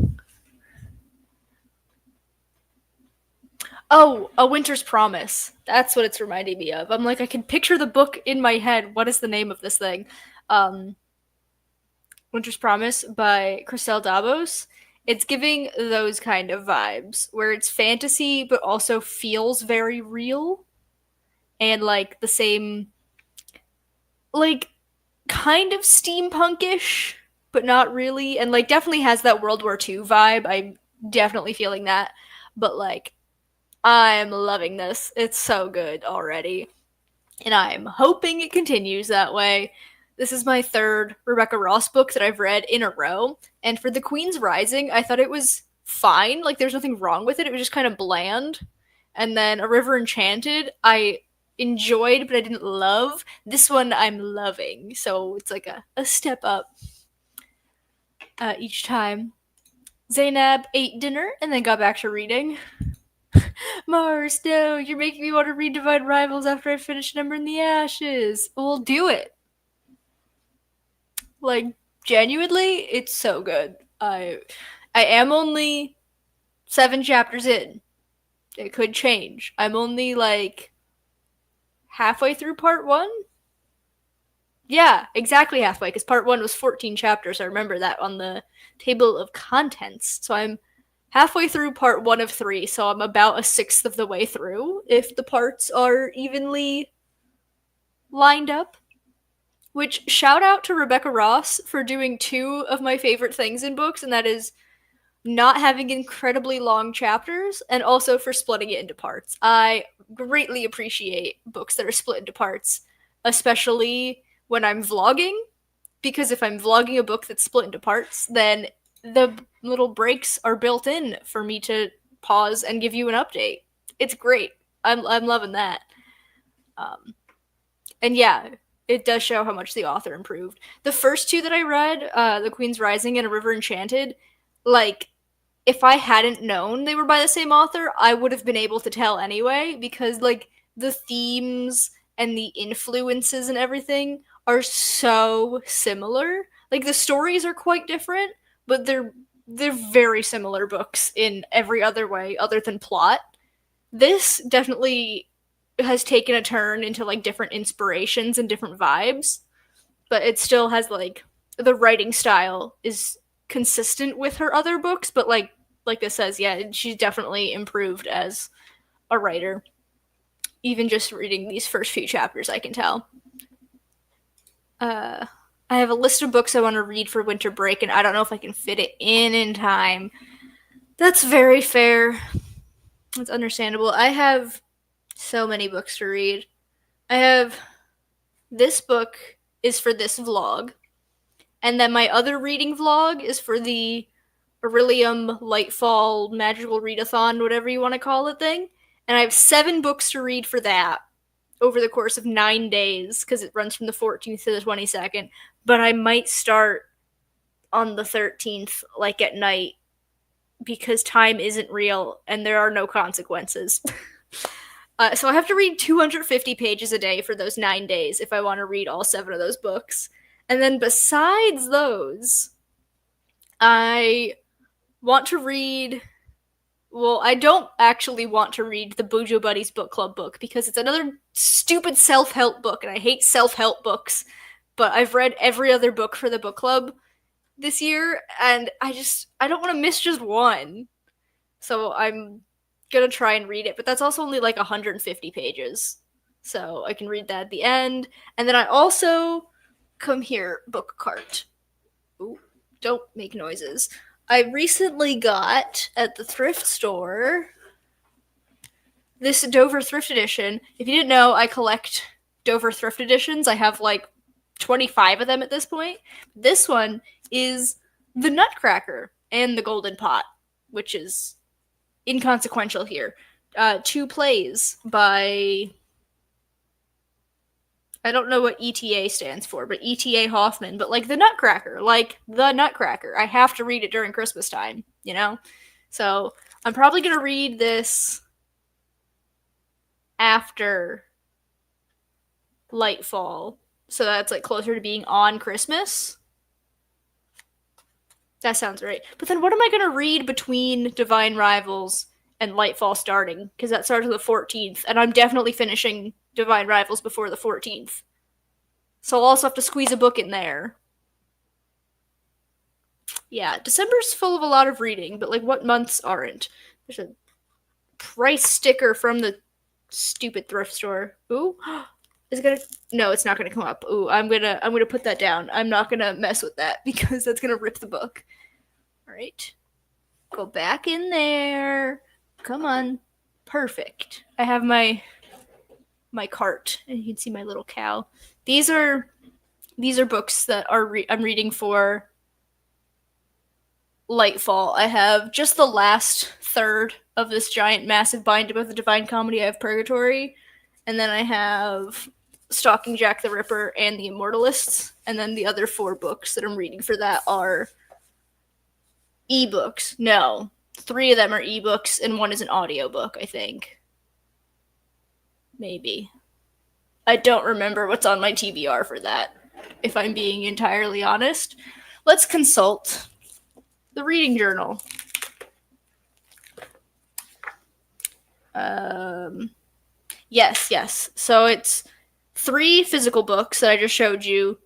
Oh, A Winter's Promise. That's what it's reminding me of. I'm like, I can picture the book in my head. What is the name of this thing? Um, Winter's Promise by Christelle Dabos. It's giving those kind of vibes where it's fantasy but also feels very real and like the same, like kind of steampunkish but not really, and like definitely has that World War II vibe. I'm definitely feeling that, but like I'm loving this. It's so good already, and I'm hoping it continues that way. This is my third Rebecca Ross book that I've read in a row, and for The Queen's Rising, I thought it was fine. Like, there's nothing wrong with it. It was just kind of bland. And then A River Enchanted, I enjoyed, but I didn't love. This one I'm loving, so it's like a step up each time. Zainab ate dinner and then got back to reading. Mars, no, you're making me want to read Divine Rivals after I finish Number in the Ashes. We'll do it. Like, genuinely, it's so good. I am only 7 chapters in. It could change. I'm only like halfway through part 1. Yeah, exactly halfway, because part 1 was 14 chapters. I remember that on the table of contents. So I'm halfway through part 1 of 3, so I'm about a sixth of the way through, if the parts are evenly lined up. Which, shout out to Rebecca Ross for doing 2 of my favorite things in books, and that is not having incredibly long chapters, and also for splitting it into parts. I greatly appreciate books that are split into parts, especially when I'm vlogging, because if I'm vlogging a book that's split into parts, then the little breaks are built in for me to pause and give you an update. It's great. I'm loving that. Um, and yeah, it does show how much the author improved. The first 2 that I read, The Queen's Rising and A River Enchanted, like, if I hadn't known they were by the same author, I would have been able to tell anyway, because like the themes and the influences and everything are so similar. Like, the stories are quite different, but they're very similar books in every other way other than plot. This definitely has taken a turn into like different inspirations and different vibes, but it still has like the writing style is consistent with her other books, but like this says, yeah, she's definitely improved as a writer. Even just reading these first few chapters, I can tell. I have a list of books I want to read for winter break, and I don't know if I can fit it in time. That's very fair. That's understandable. I have so many books to read. I have this book is for this vlog, and then my other reading vlog is for the Aurelium Lightfall Magical Readathon, whatever you want to call it thing. And I have 7 books to read for that over the course of 9 days, because it runs from the 14th to the 22nd. But I might start on the 13th, like at night, because time isn't real and there are no consequences. So I have to read 250 pages a day for those 9 days if I want to read all 7 of those books. And then besides those, I want to read. Well, I don't actually want to read the Bojo Buddies book club book because it's another stupid self-help book, and I hate self-help books. But I've read every other book for the book club this year, and I don't want to miss just one. So I'm gonna try and read it, but that's also only like 150 pages. So I can read that at the end. And then I also come here, book cart. Ooh, don't make noises. I recently got at the thrift store this Dover thrift edition. If you didn't know, I collect Dover thrift editions. I have like 25 of them at this point. This one is The Nutcracker and the Golden Pot, which is inconsequential here. 2 plays by, I don't know what ETA stands for, but ETA Hoffman, but like The Nutcracker, I have to read it during Christmas time, you know? So I'm probably going to read this after Lightfall, so that's like closer to being on Christmas. That sounds right. But then what am I going to read between Divine Rivals and Lightfall starting? Because that starts on the 14th, and I'm definitely finishing Divine Rivals before the 14th. So I'll also have to squeeze a book in there. Yeah, December's full of a lot of reading, but like what months aren't? There's a price sticker from the stupid thrift store. Ooh. Is it gonna? No, it's not gonna come up. Ooh, I'm gonna put that down. I'm not gonna mess with that because that's gonna rip the book. All right, go back in there. Come on, perfect. I have my cart, and you can see my little cow. These are books that I'm reading for Lightfall. I have just the last third of this giant, massive bind about the Divine Comedy. I have Purgatory, and then I have Stalking Jack the Ripper and The Immortalists, and then the other 4 books that I'm reading for that are ebooks. No, 3 of them are ebooks, and 1 is an audiobook, I think. Maybe. I don't remember what's on my TBR for that, if I'm being entirely honest. Let's consult the reading journal. Yes. So it's 3 physical books that I just showed you,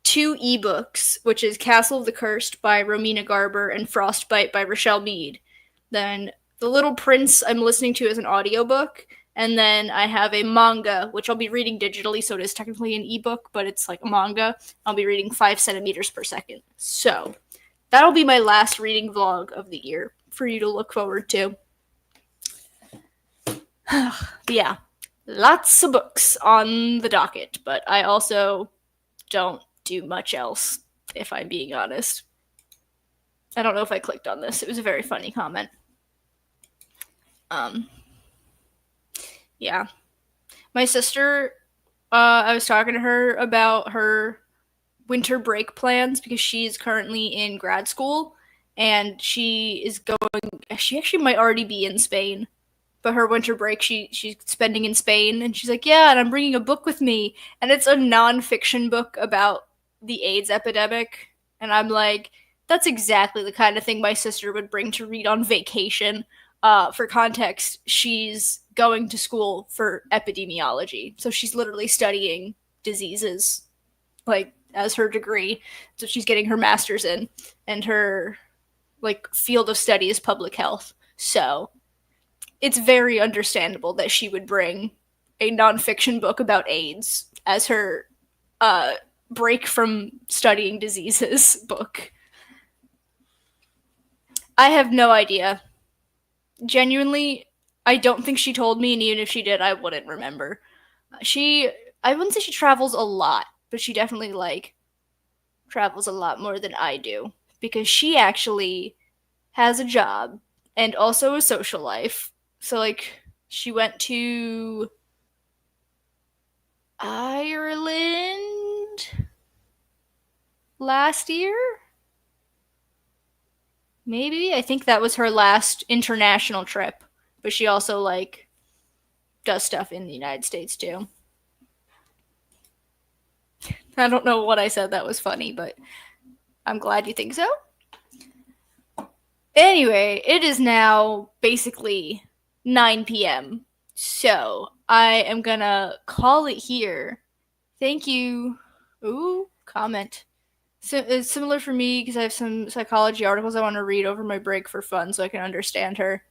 2 ebooks, which is Castle of the Cursed by Romina Garber and Frostbite by Rochelle Mead. Then The Little Prince I'm listening to as an audiobook, and then I have a manga, which I'll be reading digitally, so it is technically an ebook, but it's like a manga. I'll be reading 5 centimeters per second. So that'll be my last reading vlog of the year for you to look forward to. Yeah, lots of books on the docket, but I also don't do much else, if I'm being honest. I don't know if I clicked on this. It was a very funny comment. Yeah. My sister, I was talking to her about her winter break plans because she's currently in grad school, and she actually might already be in Spain, but her winter break she's spending in Spain, and she's like, yeah, and I'm bringing a book with me, and it's a non-fiction book about the AIDS epidemic, and I'm like, that's exactly the kind of thing my sister would bring to read on vacation. For context, she's going to school for epidemiology, so she's literally studying diseases, like, as her degree, so she's getting her master's in, and her, like, field of study is public health, so it's very understandable that she would bring a nonfiction book about AIDS as her break from studying diseases book. I have no idea. Genuinely, I don't think she told me, and even if she did, I wouldn't remember. I wouldn't say she travels a lot, but she definitely, like, travels a lot more than I do, because she actually has a job and also a social life. So, like, she went to Ireland last year? Maybe? I think that was her last international trip. But she also, like, does stuff in the United States, too. I don't know what I said that was funny, but I'm glad you think so. Anyway, it is now basically 9 p.m. So I am gonna call it here. Thank you. Ooh, comment. So it's similar for me because I have some psychology articles I want to read over my break for fun so I can understand her.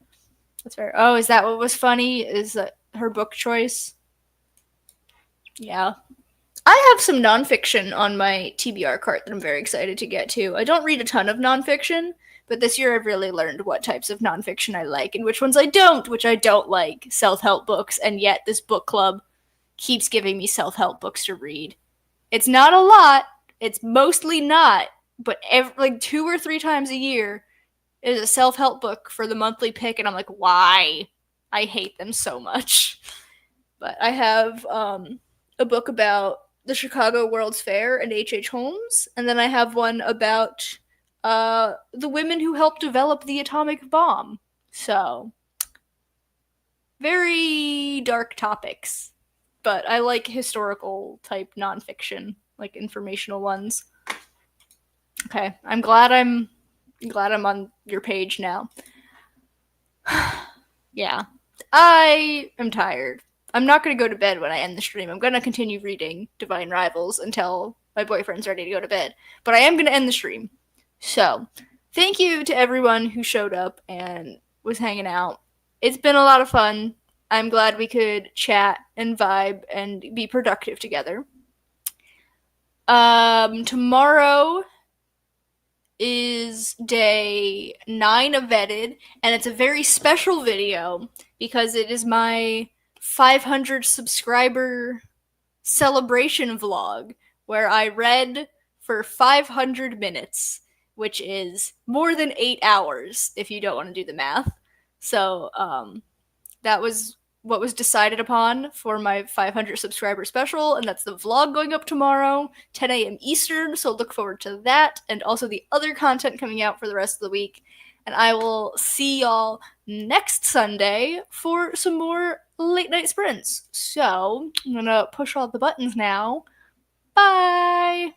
That's fair. Oh, is that what was funny? Is that her book choice? Yeah. I have some nonfiction on my TBR cart that I'm very excited to get to. I don't read a ton of nonfiction, but this year I've really learned what types of nonfiction I like and which ones I don't, which I don't like self-help books, and yet this book club keeps giving me self-help books to read. It's not a lot. It's mostly not, but like 2 or 3 times a year is a self-help book for the monthly pick, and I'm like, why? I hate them so much. But I have a book about the Chicago World's Fair and H.H. Holmes, and then I have one about the women who helped develop the atomic bomb. So, very dark topics, but I like historical type nonfiction, like informational ones. Okay, I'm glad I'm on your page now. Yeah. I am tired. I'm not going to go to bed when I end the stream. I'm going to continue reading Divine Rivals until my boyfriend's ready to go to bed. But I am going to end the stream. So, thank you to everyone who showed up and was hanging out. It's been a lot of fun. I'm glad we could chat and vibe and be productive together. Tomorrow is day 9 of Vetted, and it's a very special video because it is my 500 subscriber celebration vlog where I read for 500 minutes, which is more than 8 hours if you don't want to do the math. So, that was what was decided upon for my 500 subscriber special, and that's the vlog going up tomorrow, 10 a.m. Eastern, so look forward to that, and also the other content coming out for the rest of the week. And I will see y'all next Sunday for some more late night sprints. So, I'm gonna push all the buttons now. Bye!